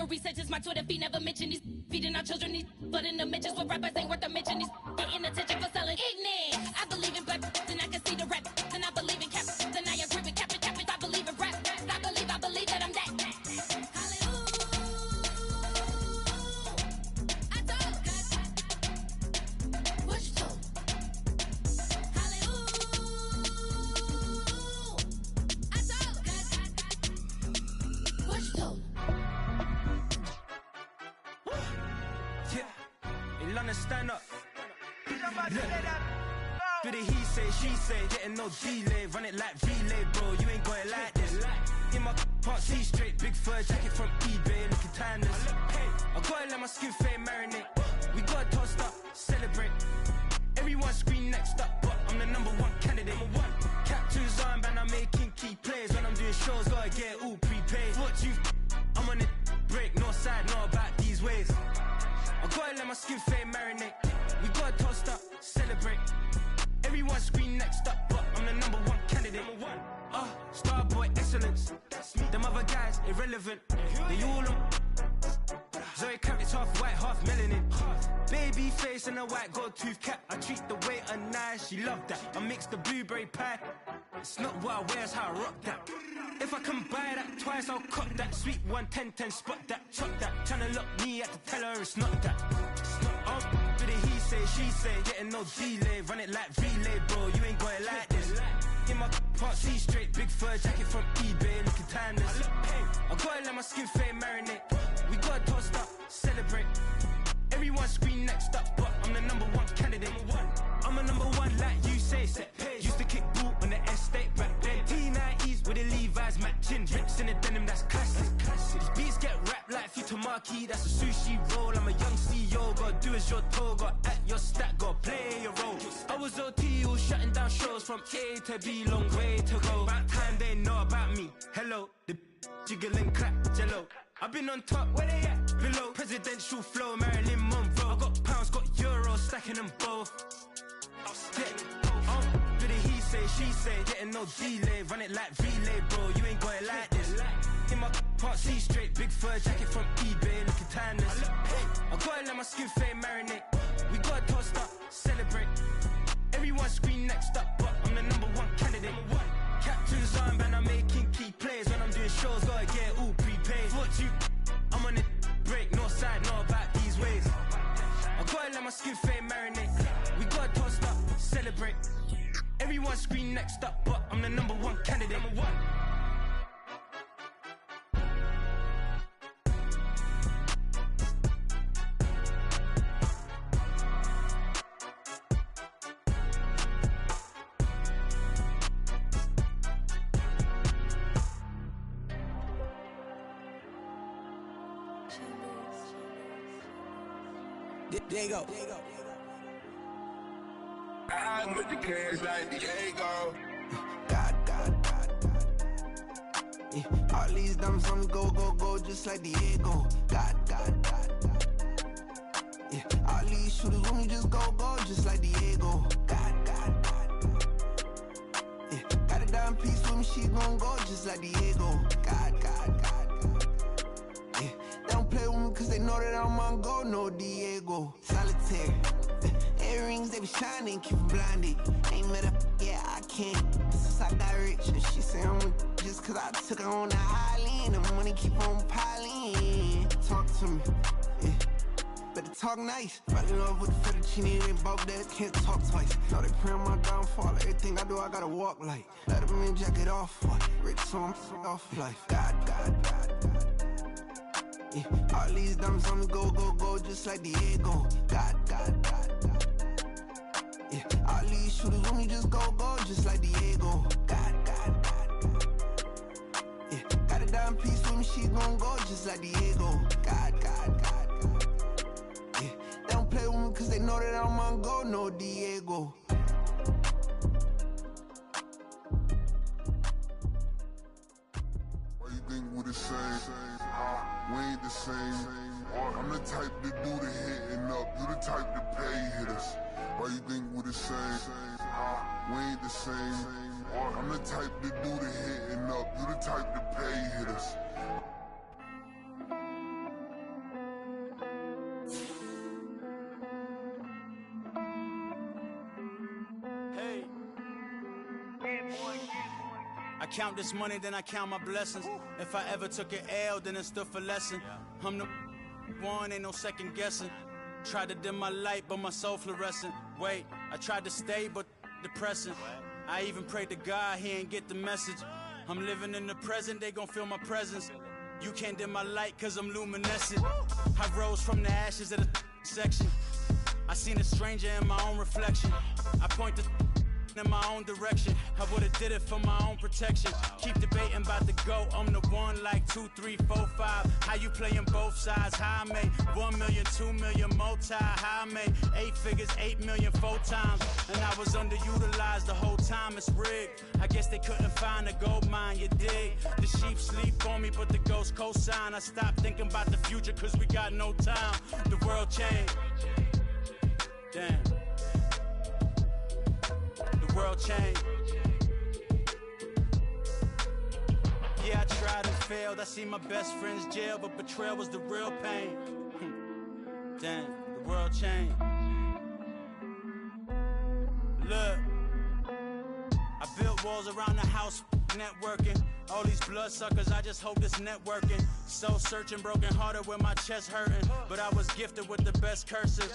research is my Twitter feed. Never mention these feeding our children. These but in the mentions with rappers ain't worth a mention. These getting attention for selling ignorant. I believe in black, then I can see the rap. Then I believe in cap, then I agree with cap. I believe in rap. I believe that I'm that. Stand up. Do the he say, she say, getting no delay. Run it like relay, bro. You ain't got it like this. In my part, see straight, big fur jacket from eBay, looking timeless. I gotta let my skin fade marinate. We gotta toast up, celebrate. Everyone scream next up, but I'm the #1 candidate. Captain's armband, I'm making key plays. When I'm doing shows, gotta get it all prepaid. What you? I'm on it break, no side, no about these ways. I gotta let my skin fade marinate. We gotta toast up, celebrate. Everyone scream next up, but I'm the #1 candidate. Starboy excellence. Them other guys irrelevant. They all on. Zoe Kravitz half white, half melanin. Baby face and a white gold tooth cap. I treat the waiter nice, she love that. I mix the blueberry pie. It's not what I wear, it's how I rock that. If I can buy that twice, I'll cut that. Sweet 110, spot that, chop that. Tryna lock me at the teller, it's not that. Do the he say, she say, getting no delay. Run it like relay, bro, you ain't got it like this. In my part, see straight, big fur jacket from eBay, looking timeless. I gotta let my skin fade marinate. We gotta toast up, celebrate. Everyone scream next up, but I'm the #1 candidate. I'm a #1 like you say, set page. Used to kick boot on the estate back then. T90s with the Levi's matching. Rips in the denim, that's classic. These beats get wrapped like Futamaki, that's a sushi roll. I'm a young CEO, gotta do as you're told. Gotta act your stat, gotta play your role. I was OT, all shutting down shows from A to B, long way to go. About time they know about me. Hello, the jiggle and clap, jello. I've been on top, where they at? Below, presidential flow, Marilyn Monroe. I got pounds, got euros, stacking them both. Do the he say, she say, getting no delay. Run it like relay, bro, you ain't got it like this. In my part, see straight, big fur jacket from eBay, looking timeless. I gotta let my skin fade marinate. We gotta toast up, celebrate. Everyone scream next up, but I'm the #1 candidate. Captain's armband, I'm making key plays. When I'm doing shows, gotta get it all prepaid. What you? I'm on it break, no side, no about these ways. I gotta let my skin fade marinate. We gotta toast up, celebrate. Everyone scream next up, but I'm the #1 candidate. Diego. I'm with the cash like Diego. God. Yeah. All these dumps on me go, just like Diego. God. Yeah. All these shooters on me just go, just like Diego. God. Yeah. Got a dime piece with me, she gon' go just like Diego. God. Yeah. They don't play with me cause they know that I'm on go, no Diego. Solitaire. Earrings, they be shining, keep me blinded. Ain't met up, yeah, I can't. Since I got rich, and she say I'm just cause I took her on the island. The money keep on piling. Talk to me, yeah. Better talk nice. Fell in love with the fettuccine, ain't both that, can't talk twice. Know they pray on my downfall, everything I do, I gotta walk like. Let them in, jacket off, rich, so I'm off life. God. Yeah. All these dumps on me go, just like Diego. God. Yeah. All these shooters on me just go, just like Diego. God. Yeah. Got a dime piece with me, she gon' go just like Diego. God. Yeah. They don't play with me cause they know that I'm on go, no Diego. Why you think we the same? We ain't the same. I'm the type to do the hitting up, you the type to pay hitters. Why you think we the same? We ain't the same. I'm the type to do the hitting up, you the type to pay hitters. I count this money, then I count my blessings. If I ever took an L, then it stood for lesson. I'm the one, ain't no second guessing. Tried to dim my light, but my soul fluorescent. Wait, I tried to stay, but depressing. I even prayed to God, he ain't get the message. I'm living in the present, they gon' feel my presence. You can't dim my light, cause I'm luminescent. I rose from the ashes of the section. I seen a stranger in my own reflection. I point the in my own direction. I would've did it for my own protection. Keep debating about the go. I'm the one like 2, 3, 4, 5. How you playing both sides? How I made 1 million, 2 million multi. How I made 8 figures, 8 million 4 times. And I was underutilized the whole time. It's rigged. I guess they couldn't find a gold mine. You dig? The sheep sleep on me, but the ghost cosign. I stopped thinking about the future, cause we got no time. The world changed. Damn. The world changed. Yeah, I tried and failed. I see my best friends jail, but betrayal was the real pain. Damn, the world changed. Look, I built walls around the house, networking. All these bloodsuckers, I just hope this networking. Soul searching, broken hearted with my chest hurting. But I was gifted with the best curses.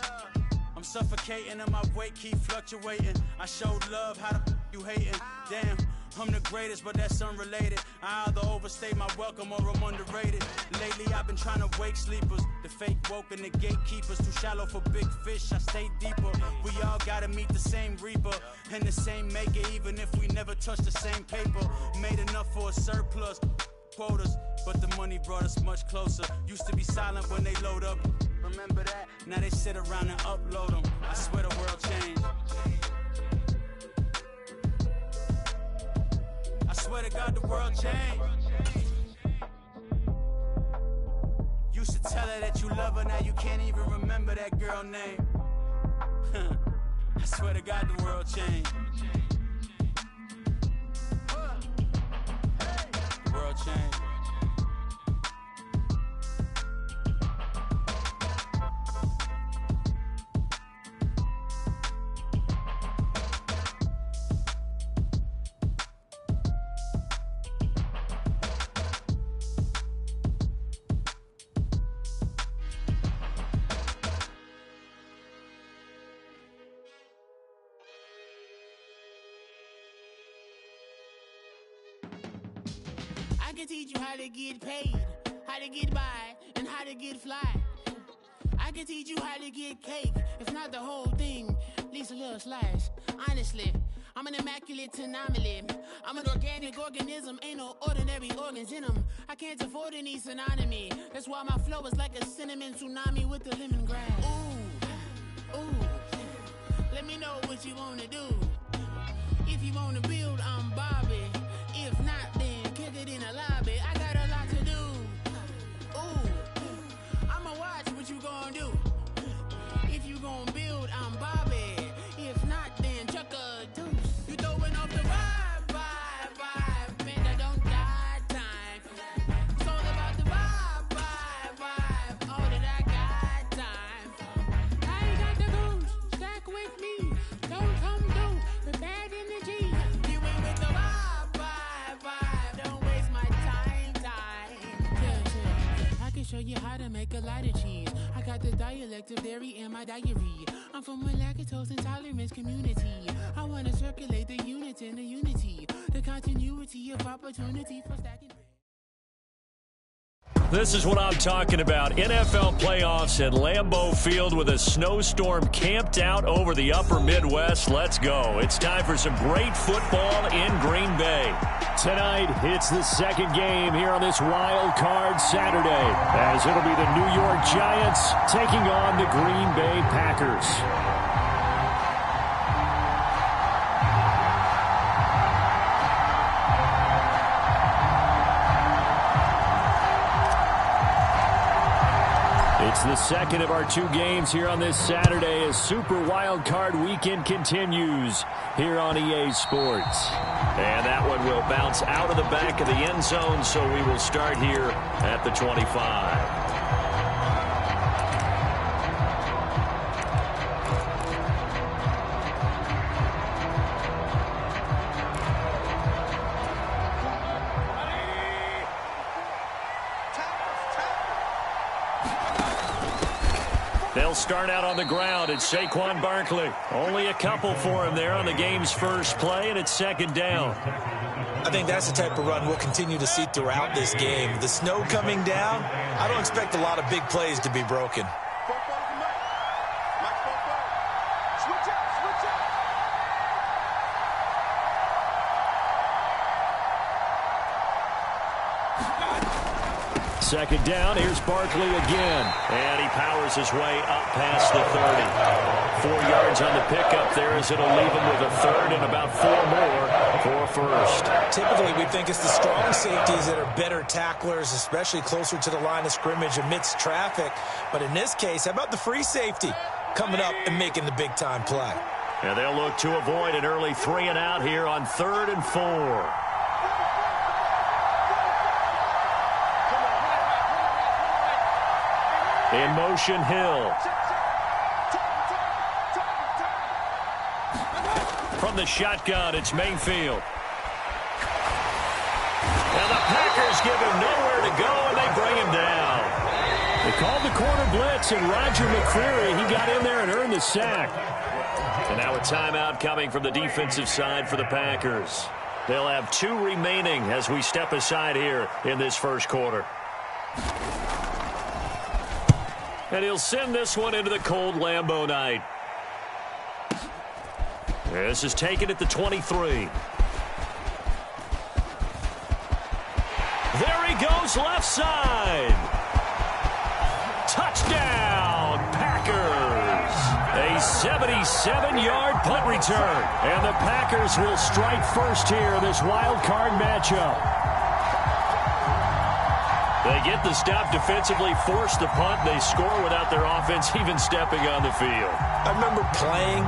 I'm suffocating and my weight keep fluctuating. I showed love, how the you hating? Damn, I'm the greatest, but that's unrelated. I either overstay my welcome or I'm underrated. Lately I've been trying to wake sleepers. The fake woke and the gatekeepers. Too shallow for big fish, I stay deeper. We all gotta meet the same reaper and the same maker, even if we never touch the same paper. Made enough for a surplus quotas, but the money brought us much closer. Used to be silent when they load up. Remember that? Now they sit around and upload them. I swear the world changed. I swear to God the world changed. Used to tell her that you love her, now you can't even remember that girl name. I swear to God the world changed. The world changed. I can teach you how to get paid, how to get by, and how to get fly. I can teach you how to get cake, if not the whole thing, at least a little slice. Honestly, I'm an immaculate anomaly. I'm an organic organism, ain't no ordinary organs in them. I can't afford any synonymy. That's why my flow is like a cinnamon tsunami with the lemongrass. Ooh, ooh, let me know what you wanna do. If you wanna build, I'm Bobby. If not, then kick it in the lobby. I got a lot to do. Ooh, I'ma watch what you gon' do. If you gon' build, I'm Bobby. If not, then chuck a deuce. You throwing off the vibe. Man, I don't got time. It's all about the vibe. All that I got time. I ain't got the goose. Stack with me. Don't come through the bad energy. You ain't with the vibe. Don't waste my time. Yeah. I can show you how to make a lot of cheese. I got the dialect of dairy in my diary. I'm from a lactose intolerance community. I wanna circulate the units in the unity, the continuity of opportunity for stacking. This is what I'm talking about. NFL playoffs at Lambeau Field with a snowstorm camped out over the upper Midwest. Let's go. It's time for some great football in Green Bay. Tonight, it's the second game here on this wild card Saturday, as it'll be the New York Giants taking on the Green Bay Packers. It's the second of our two games here on this Saturday as Super Wild Card Weekend continues here on EA Sports. And that one will bounce out of the back of the end zone, so we will start here at the 25. They'll start out on the ground. It's Saquon Barkley. Only a couple for him there on the game's first play, and it's second down. I think that's the type of run we'll continue to see throughout this game. The snow coming down, I don't expect a lot of big plays to be broken. Second down, here's Barkley again. And he powers his way up past the 30. 4 yards on the pickup there as it'll leave him with a third and about 4 more for first. Typically, we think it's the strong safeties that are better tacklers, especially closer to the line of scrimmage amidst traffic. But in this case, how about the free safety coming up and making the big-time play? And they'll look to avoid an early 3 and out here on 3rd and 4. In motion, Hill. From the shotgun, it's Mayfield. And the Packers give him nowhere to go, and they bring him down. They called the corner blitz, and Roger McCreary, he got in there and earned the sack. And now a timeout coming from the defensive side for the Packers. They'll have 2 remaining as we step aside here in this first quarter. And he'll send this one into the cold Lambeau night. This is taken at the 23. There he goes, left side. Touchdown, Packers. A 77-yard punt return. And the Packers will strike first here in this wild card matchup. They get the stop defensively, force the punt. They score without their offense even stepping on the field. I remember playing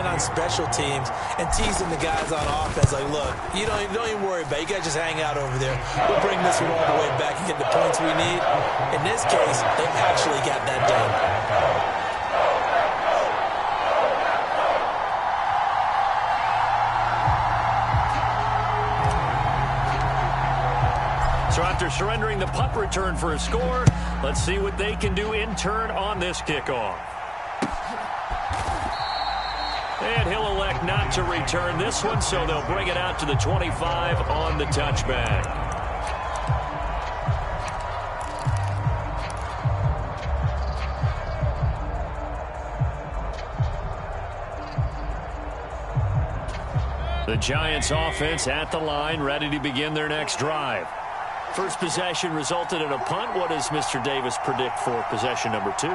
on special teams and teasing the guys on offense like, look, you don't even worry about it. You guys just hang out over there. We'll bring this one all the way back and get the points we need. In this case, they actually got that done. So after surrendering the punt return for a score, let's see what they can do in turn on this kickoff. And he'll elect not to return this one, so they'll bring it out to the 25 on the touchback. The Giants offense at the line, ready to begin their next drive. First possession resulted in a punt. What does Mr. Davis predict for possession number 2?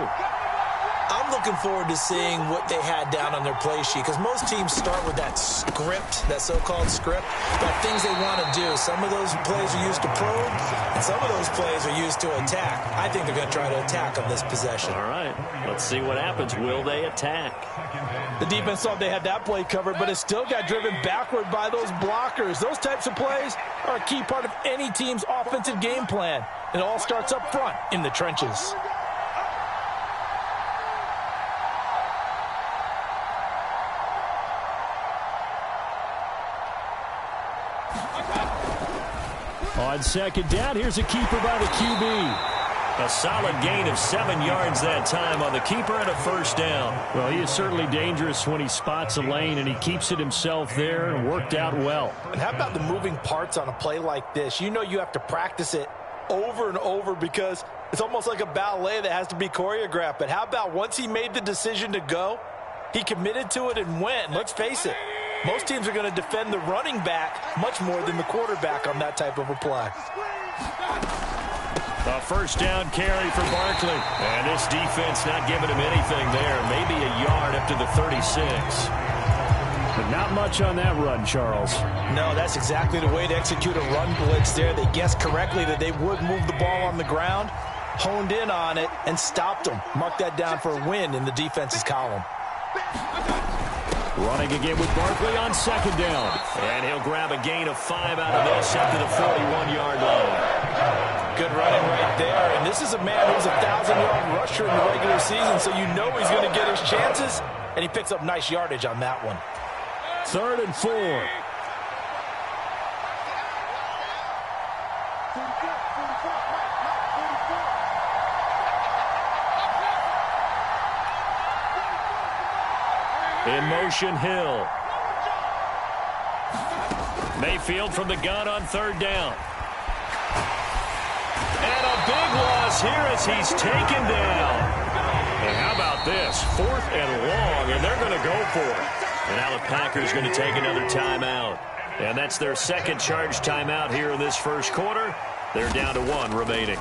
I'm looking forward to seeing what they had down on their play sheet, because most teams start with that script, that so-called script, that things they want to do. Some of those plays are used to probe, and some of those plays are used to attack. I think they're going to try to attack on this possession. All right, let's see what happens. Will they attack? The defense thought they had that play covered, but it still got driven backward by those blockers. Those types of plays are a key part of any team's offensive game plan. It all starts up front in the trenches. On second down, here's a keeper by the QB. A solid gain of 7 yards that time on the keeper and a first down. Well, he is certainly dangerous when he spots a lane, and he keeps it himself there and worked out well. And how about the moving parts on a play like this? You know you have to practice it over and over because it's almost like a ballet that has to be choreographed. But how about once he made the decision to go, he committed to it and went. Let's face it, most teams are going to defend the running back much more than the quarterback on that type of a play. A first down carry for Barkley. And this defense not giving him anything there. Maybe a yard up to the 36. But not much on that run, Charles. No, that's exactly the way to execute a run blitz there. They guessed correctly that they would move the ball on the ground, honed in on it, and stopped them. Mark that down for a win in the defense's column. Running again with Barkley on second down. And he'll grab a gain of 5 out of this up to the 41-yard line. Good running right there. And this is a man who's a 1,000-yard rusher in the regular season, so you know he's going to get his chances. And he picks up nice yardage on that one. 3rd and 4. In motion, Hill. Mayfield from the gun on third down. And a big loss here as he's taken down. And how about this? 4th and long, and they're going to go for it. And now the Packers going to take another timeout. And that's their second charge timeout here in this first quarter. They're down to 1 remaining.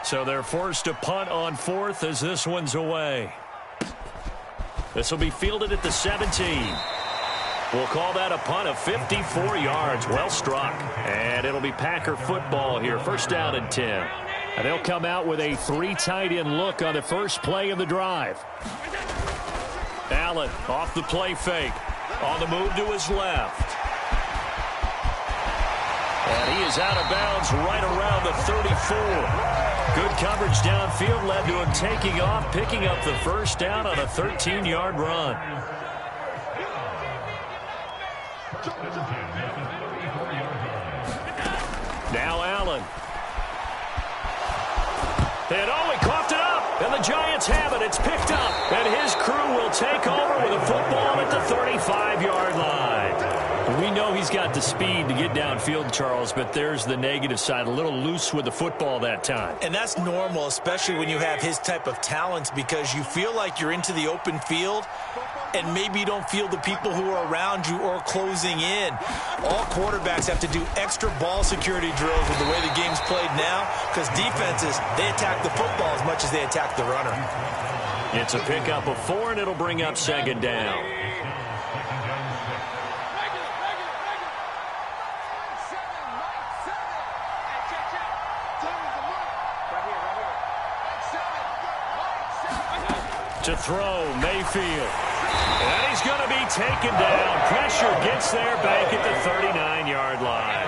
So they're forced to punt on 4th as this one's away. This will be fielded at the 17. We'll call that a punt of 54 yards. Well struck. And it'll be Packer football here. First down and 10. And they'll come out with a 3 tight end look on the first play of the drive. Allen off the play fake. On the move to his left. And he is out of bounds right around the 34. Good coverage downfield led to him taking off, picking up the first down on a 13-yard run. Now Allen. And oh, he coughed it up. And the Giants have it. It's picked up. And his crew will take over with a football at the 35-yard line. We know he's got the speed to get downfield, Charles, but there's the negative side. A little loose with the football that time. And that's normal, especially when you have his type of talents, because you feel like you're into the open field and maybe you don't feel the people who are around you or closing in. All quarterbacks have to do extra ball security drills with the way the game's played now, because defenses, they attack the football as much as they attack the runner. It's a pickup of 4, and it'll bring up second down. To throw, Mayfield. And he's going to be taken down. Pressure gets there back at the 39-yard line.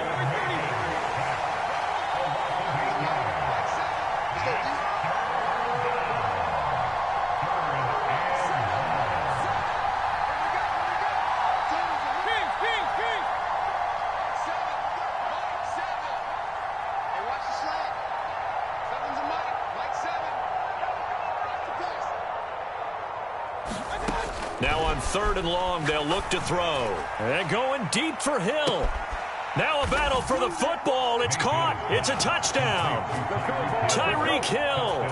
Now on 3rd and long, they'll look to throw. And going deep for Hill. Now a battle for the football. It's caught. It's a touchdown. Tyreek Hill,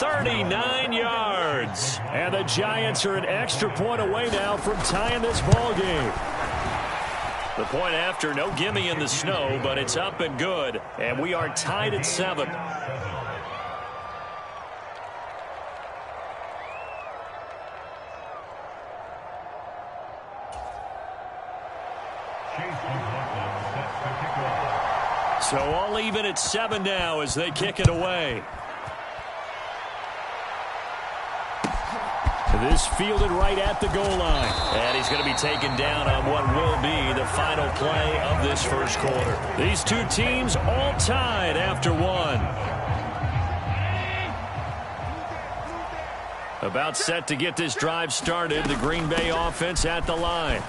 39 yards. And the Giants are an extra point away now from tying this ball game. The point after, no gimme in the snow, but it's up and good. And we are tied at 7. So all even at 7 now as they kick it away. This fielded right at the goal line. And he's going to be taken down on what will be the final play of this first quarter. These two teams all tied after 1. About set to get this drive started. The Green Bay offense at the line.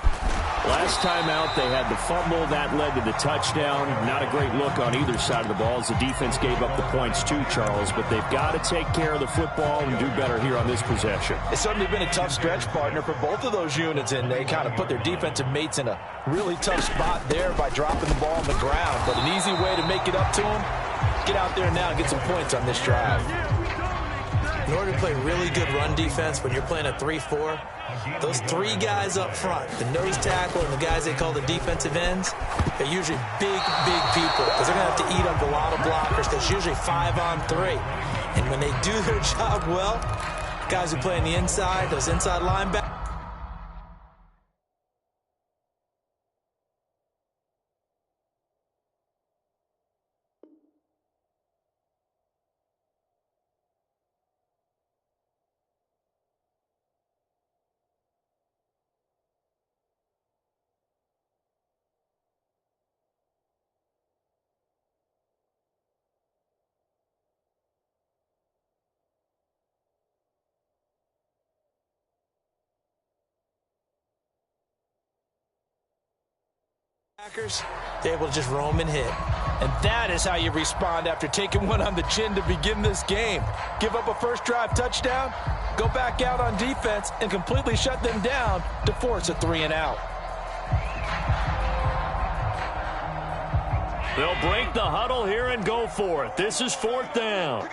Last time out, they had the fumble. That led to the touchdown. Not a great look on either side of the ball as the defense gave up the points too, Charles. But they've got to take care of the football and do better here on this possession. It's certainly been a tough stretch, partner, for both of those units, and they kind of put their defensive mates in a really tough spot there by dropping the ball on the ground. But an easy way to make it up to them, get out there now and get some points on this drive. In order to play really good run defense when you're playing a 3-4, those 3 guys up front, the nose tackle and the guys they call the defensive ends, they're usually big people because they're going to have to eat up a lot of blockers because usually 5 on 3. And when they do their job well, guys who play on the inside, those inside linebackers, they're able to just roam and hit. And that is how you respond after taking one on the chin to begin this game. Give up a first drive touchdown, go back out on defense, and completely shut them down to force a 3-and-out. They'll break the huddle here and go for it. This is 4th down.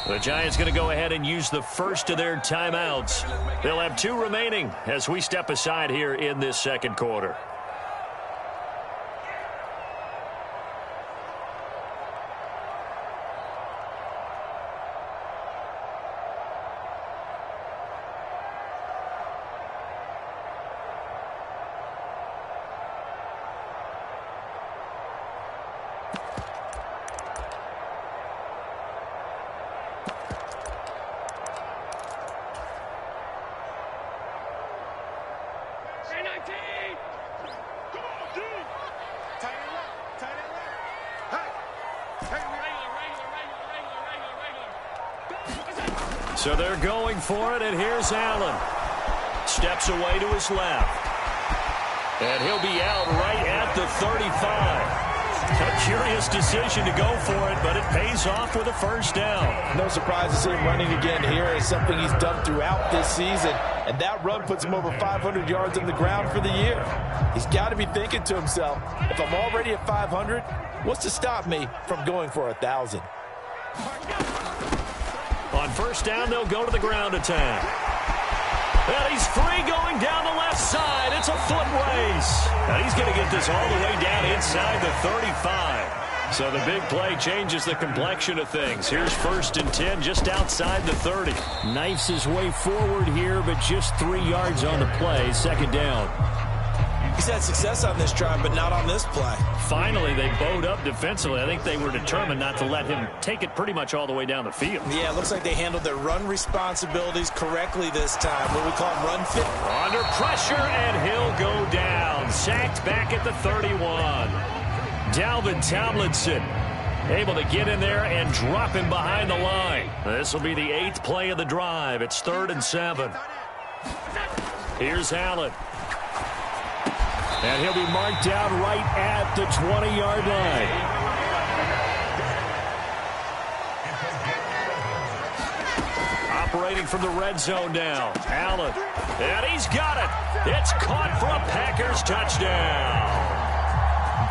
The Giants going to go ahead and use the first of their timeouts. They'll have 2 remaining as we step aside here in this second quarter. So they're going for it, and here's Allen. Steps away to his left. And he'll be out right at the 35. A curious decision to go for it, but it pays off with a first down. No surprise to see him running again here. It's something he's done throughout this season. And that run puts him over 500 yards on the ground for the year. He's got to be thinking to himself, if I'm already at 500, what's to stop me from going for 1,000? On first down, they'll go to the ground attack. And he's free going down the left side. It's a foot race. And he's going to get this all the way down inside the 35. So the big play changes the complexion of things. Here's 1st and 10 just outside the 30. Knifes his way forward here, but just 3 yards on the play. 2nd down. He's had success on this drive, but not on this play. Finally, they bowed up defensively. I think they were determined not to let him take it pretty much all the way down the field. Yeah, it looks like they handled their run responsibilities correctly this time. What we call run fit. Under pressure, and he'll go down. Sacked back at the 31. Dalvin Tomlinson able to get in there and drop him behind the line. This will be the 8th play of the drive. It's 3rd and 7. Here's Allen. And he'll be marked down right at the 20-yard line. Operating from the red zone now. Allen. And he's got it. It's caught for a Packers touchdown.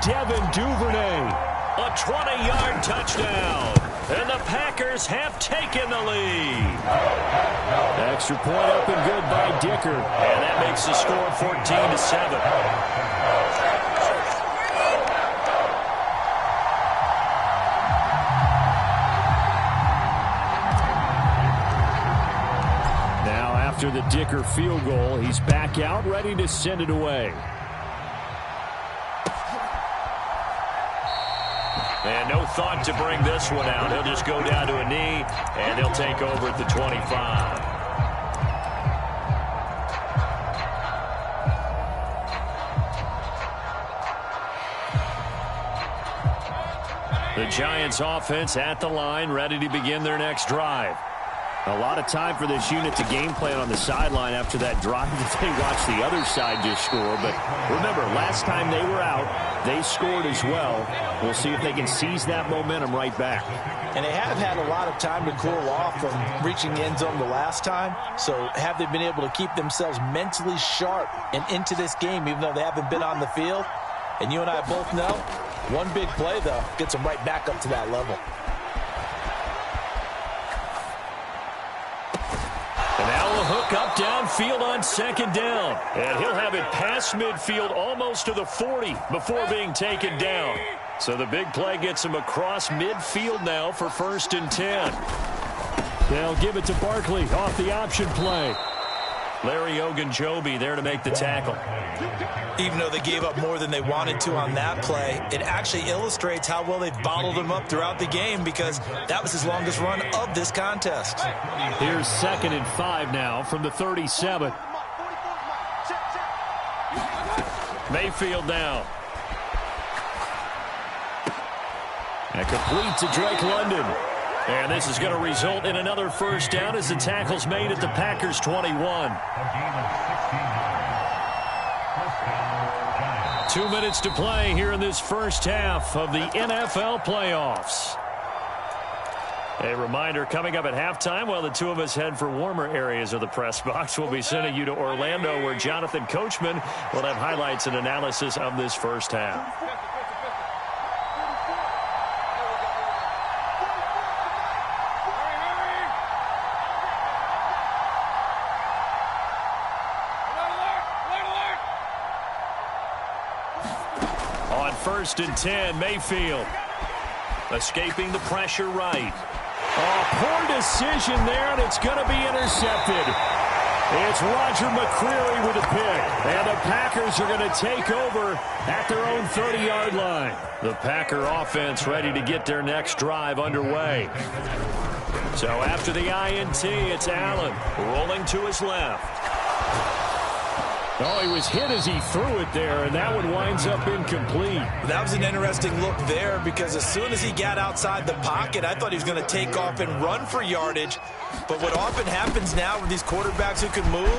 Devin Duvernay. A 20-yard touchdown. And the Packers have taken the lead. Extra point up and good by Dicker. And that makes the score 14-7. Now after the Dicker field goal, he's back out ready to send it away. And no thought to bring this one out. He'll just go down to a knee, and they'll take over at the 25. The Giants offense at the line, ready to begin their next drive. A lot of time for this unit to game plan on the sideline after that drive that they watched the other side just score. But remember, last time they were out, they scored as well. We'll see if they can seize that momentum right back. And they have had a lot of time to cool off from reaching the end zone the last time. So have they been able to keep themselves mentally sharp and into this game, even though they haven't been on the field? And you and I both know, one big play, though, gets them right back up to that level. Hook up downfield on 2nd down. And he'll have it past midfield almost to the 40 before being taken down. So the big play gets him across midfield now for 1st and 10. They'll give it to Barkley off the option play. Larry Ogunjobi there to make the tackle. Even though they gave up more than they wanted to on that play, it actually illustrates how well they've bottled him up throughout the game, because that was his longest run of this contest. Here's 2nd and 5 now from the 37. Mayfield now. And complete to Drake London. And this is going to result in another first down as the tackle's made at the Packers 21. 2 minutes to play here in this first half of the NFL playoffs. A reminder, coming up at halftime, while the two of us head for warmer areas of the press box, we'll be sending you to Orlando, where Jonathan Coachman will have highlights and analysis of this first half. On 1st and 10, Mayfield escaping the pressure right. Oh, poor decision there, and it's going to be intercepted. It's Roger McCreary with a pick, and the Packers are going to take over at their own 30-yard line. The Packer offense ready to get their next drive underway. So after the INT, it's Allen rolling to his left. Oh, he was hit as he threw it there, and that one winds up incomplete. That was an interesting look there, because as soon as he got outside the pocket, I thought he was going to take off and run for yardage. But what often happens now with these quarterbacks who can move,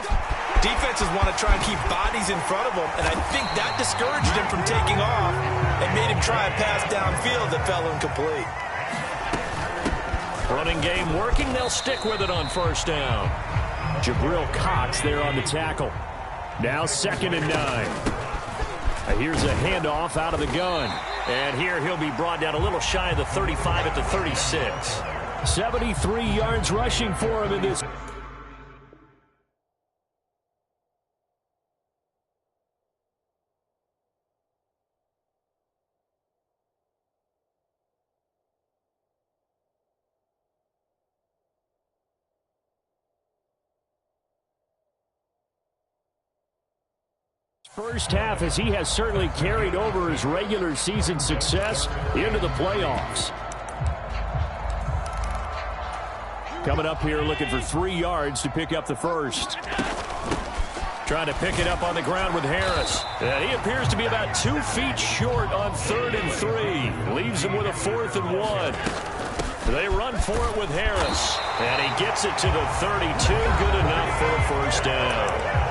defenses want to try and keep bodies in front of them, and I think that discouraged him from taking off and made him try a pass downfield that fell incomplete. Running game working. They'll stick with it on 1st down. Jabril Cox there on the tackle. Now 2nd and 9. Here's a handoff out of the gun. And here he'll be brought down a little shy of the 35 at the 36. 73 yards rushing for him in this. First half, as he has certainly carried over his regular season success into the playoffs. Coming up here looking for 3 yards to pick up the first. Trying to pick it up on the ground with Harris. And he appears to be about 2 feet short on 3rd and 3. Leaves him with a 4th and 1. They run for it with Harris. And he gets it to the 32. Good enough for a 1st down.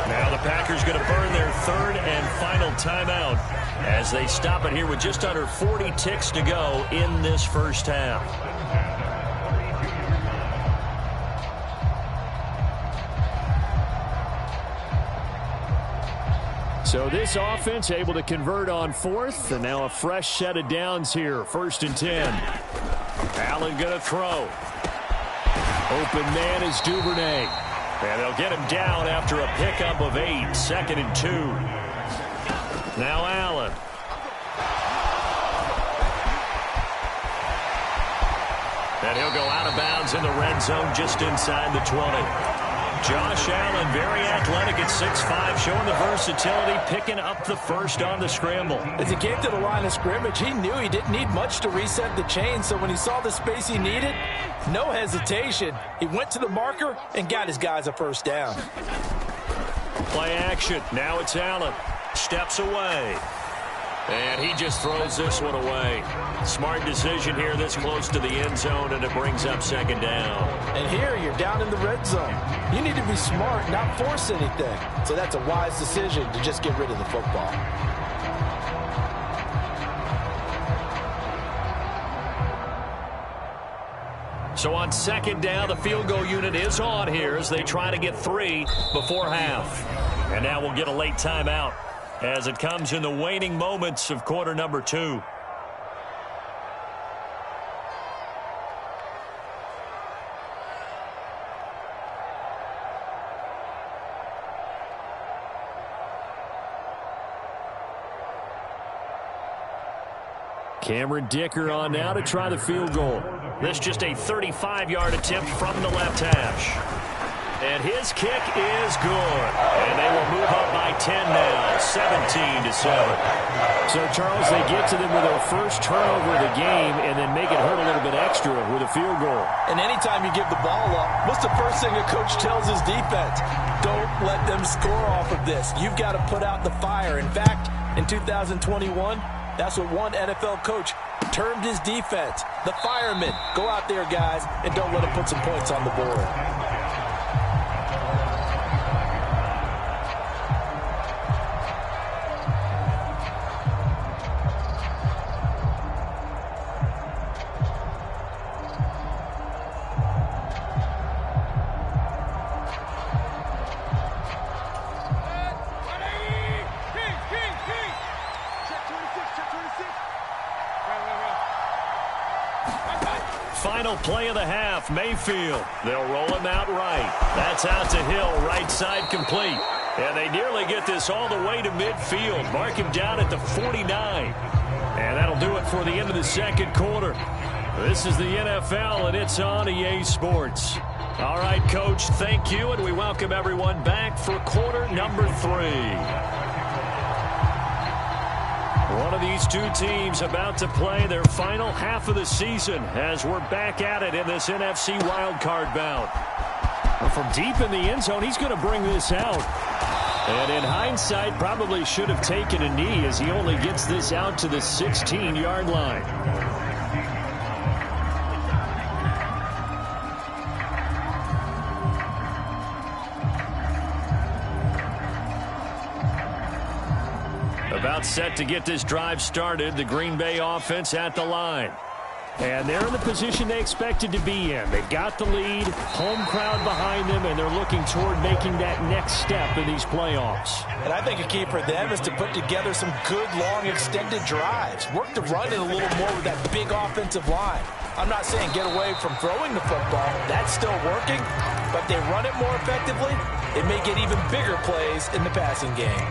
Now the Packers going to burn their 3rd and final timeout as they stop it here with just under 40 ticks to go in this first half. So this offense able to convert on 4th, and now a fresh set of downs here. 1st and 10. Allen going to throw. Open man is Duvernay. And they'll get him down after a pickup of 8. 2nd and 2. Now Allen. And he'll go out of bounds in the red zone just inside the 20. Josh Allen, very athletic at 6'5", showing the versatility, picking up the first on the scramble. As he came to the line of scrimmage, he knew he didn't need much to reset the chain, so when he saw the space he needed, no hesitation. He went to the marker and got his guys a 1st down. Play action. Now it's Allen. Steps away. And he just throws this one away. Smart decision here this close to the end zone, and it brings up 2nd down. And here you're down in the red zone. You need to be smart, not force anything. So that's a wise decision to just get rid of the football. So on 2nd down, the field goal unit is on here as they try to get 3 before half. And now we'll get a late timeout as it comes in the waning moments of quarter number 2. Cameron Dicker on now to try the field goal. This just a 35-yard attempt from the left hash. And his kick is good. And they will move up by 10 now, 17-7. So, Charles, they get to them with their first turnover of the game and then make it hurt a little bit extra with a field goal. And anytime you give the ball up, what's the first thing a coach tells his defense? Don't let them score off of this. You've got to put out the fire. In fact, in 2021, that's what one NFL coach termed his defense. The firemen. Go out there, guys, and don't let them put some points on the board. Final play of the half, Mayfield. They'll roll him out right. That's out to Hill, right side complete. And they nearly get this all the way to midfield. Mark him down at the 49. And that'll do it for the end of the second quarter. This is the NFL, and it's on EA Sports. All right, Coach, thank you, and we welcome everyone back for quarter number 3. One of these two teams about to play their final half of the season as we're back at it in this NFC wildcard bout. From deep in the end zone, he's going to bring this out. And in hindsight, probably should have taken a knee as he only gets this out to the 16-yard line. About set to get this drive started, the Green Bay offense at the line. And they're in the position they expected to be in. They've got the lead, home crowd behind them, and they're looking toward making that next step in these playoffs. And I think a key for them is to put together some good, long, extended drives. Work the run in a little more with that big offensive line. I'm not saying get away from throwing the football. That's still working. But if they run it more effectively, it may get even bigger plays in the passing game.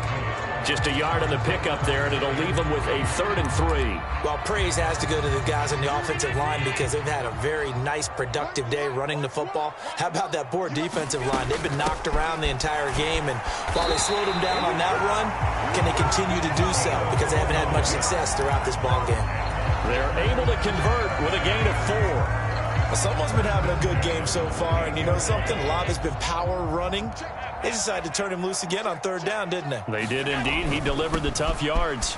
Just a yard on the pickup there, and it'll leave them with a 3rd and 3. Well, praise has to go to the guys on the offensive line because they've had a very nice, productive day running the football. How about that poor defensive line? They've been knocked around the entire game, and while they slowed them down on that run, can they continue to do so? Because they haven't had much success throughout this ball game. They're able to convert with a gain of 4. Someone's been having a good game so far, and you know something? A lot has been power running. They decided to turn him loose again on 3rd down, didn't they? They did indeed. He delivered the tough yards.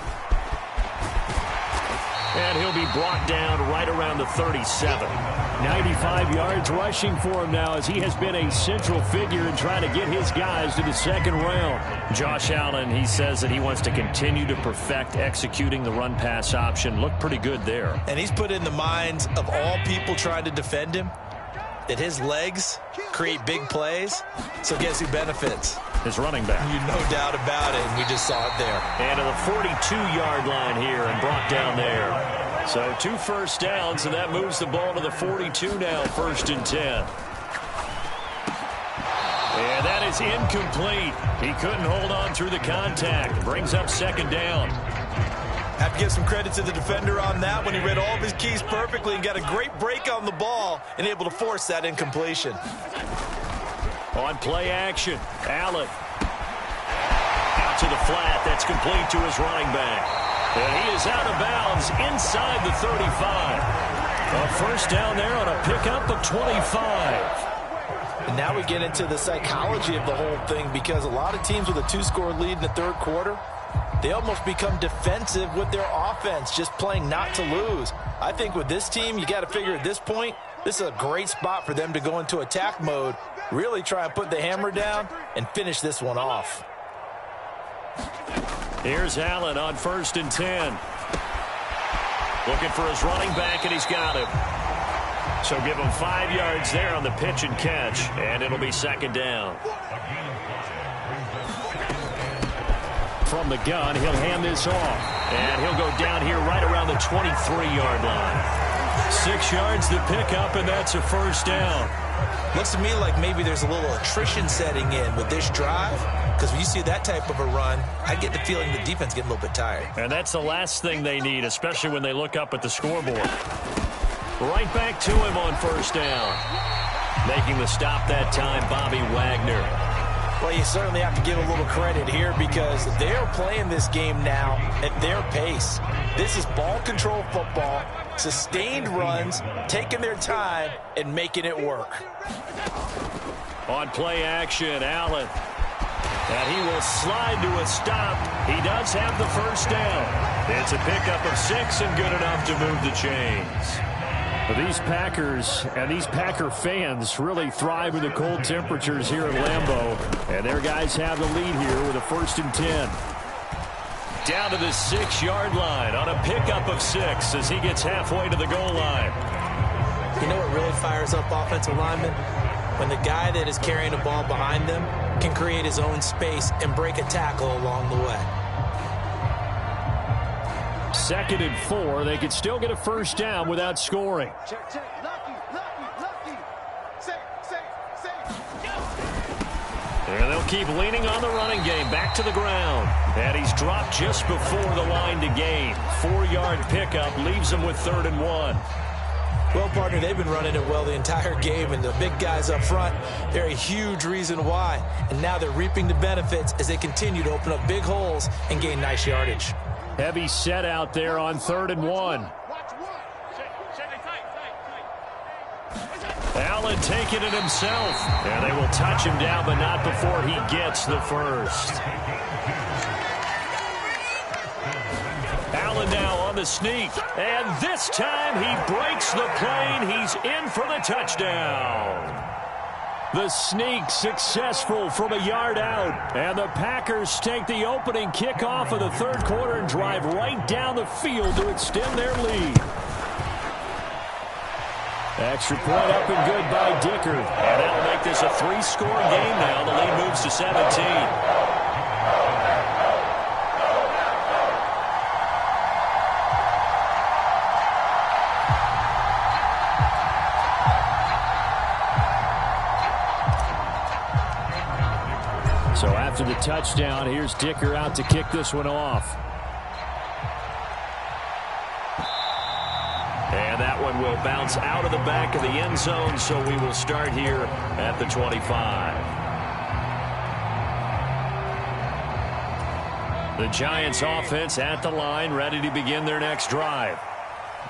And he'll be brought down right around the 37. 95 yards rushing for him now as he has been a central figure in trying to get his guys to the second round. Josh Allen, he says that he wants to continue to perfect executing the run-pass option. Looked pretty good there. And he's put in the minds of all people trying to defend him that his legs create big plays. So guess who benefits? His running back. No doubt about it, and we just saw it there. And to the 42-yard line here and brought down there. So 2 first downs, and that moves the ball to the 42 now, 1st and 10. And that is incomplete. He couldn't hold on through the contact. Brings up 2nd down. Have to give some credit to the defender on that when he read all of his keys perfectly and got a great break on the ball and able to force that incompletion. On play action, Allen. Out to the flat. That's complete to his running back. And he is out of bounds inside the 35. A first down there on a pickup of 25. And now we get into the psychology of the whole thing because a lot of teams with a 2-score lead in the 3rd quarter, they almost become defensive with their offense, just playing not to lose. I think with this team, you got to figure at this point, this is a great spot for them to go into attack mode, really try and put the hammer down and finish this one off. Here's Allen on 1st and 10. Looking for his running back, and he's got him. So give him 5 yards there on the pitch and catch, and it'll be 2nd down. From the gun, he'll hand this off. And he'll go down here right around the 23-yard line. 6 yards to pick up, and that's a first down. Looks to me like maybe there's a little attrition setting in with this drive. Because when you see that type of a run, I get the feeling the defense getting a little bit tired. And that's the last thing they need, especially when they look up at the scoreboard. Right back to him on 1st down. Making the stop that time, Bobby Wagner. Well, you certainly have to give a little credit here because they're playing this game now at their pace. This is ball control football, sustained runs, taking their time and making it work. On play action, Allen. And he will slide to a stop. He does have the first down. It's a pickup of 6 and good enough to move the chains. These Packers and these Packer fans really thrive in the cold temperatures here at Lambeau. And their guys have the lead here with a 1st and 10. Down to the 6-yard line on a pickup of 6 as he gets halfway to the goal line. You know what really fires up offensive linemen? When the guy that is carrying the ball behind them can create his own space and break a tackle along the way. 2nd and 4. They could still get a first down without scoring. And they'll keep leaning on the running game. Back to the ground. And he's dropped just before the line to gain. 4-yard pickup leaves him with 3rd and 1. Well, partner, they've been running it well the entire game, and the big guys up front, they're a huge reason why. And now they're reaping the benefits as they continue to open up big holes and gain nice yardage. Heavy set out there on 3rd and 1. Allen taking it himself. And they will touch him down, but not before he gets the first. Allen now on the sneak. And this time he breaks the plane. He's in for the touchdown. The sneak successful from a yard out. And the Packers take the opening kickoff of the 3rd quarter and drive right down the field to extend their lead. Extra point up and good by Dicker. And that'll make this a 3-score game now. The lead moves to 17. So after the touchdown, here's Dicker out to kick this one off. And that one will bounce out of the back of the end zone, so we will start here at the 25. The Giants offense at the line, ready to begin their next drive.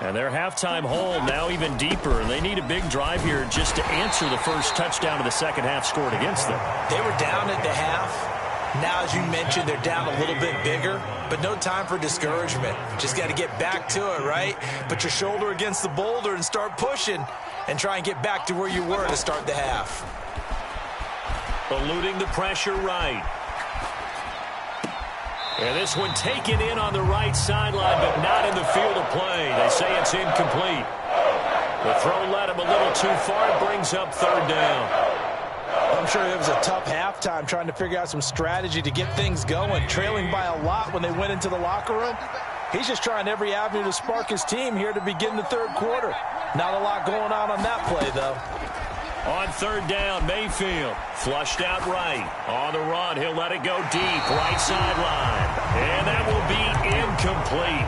And their halftime hole now even deeper, and they need a big drive here just to answer the first touchdown of the second half scored against them. They were down at the half. Now, as you mentioned, they're down a little bit bigger, but no time for discouragement. Just got to get back to it, right? Put your shoulder against the boulder and start pushing and try and get back to where you were to start the half. Eluding the pressure right. And this one taken in on the right sideline, but not in the field of play. They say it's incomplete. The throw led him a little too far. It brings up 3rd down. I'm sure it was a tough halftime trying to figure out some strategy to get things going. Trailing by a lot when they went into the locker room. He's just trying every avenue to spark his team here to begin the 3rd quarter. Not a lot going on that play, though. On 3rd down, Mayfield flushed out right. On the run, he'll let it go deep, right sideline. And that will be incomplete.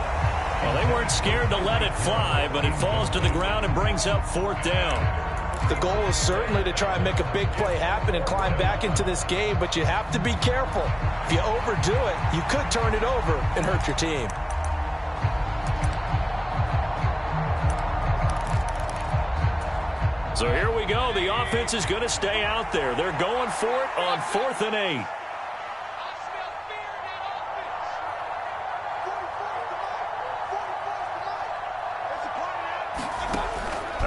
Well, they weren't scared to let it fly, but it falls to the ground and brings up 4th down. The goal is certainly to try and make a big play happen and climb back into this game, but you have to be careful. If you overdo it, you could turn it over and hurt your team. So here we go. The offense is going to stay out there. They're going for it on 4th and 8.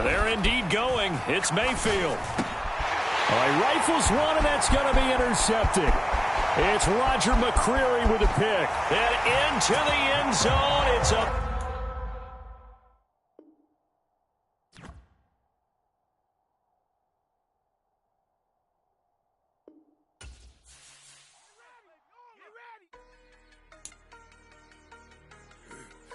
They're indeed going. It's Mayfield. All right, rifles one, and that's going to be intercepted. It's Roger McCreary with a pick. And into the end zone. It's up.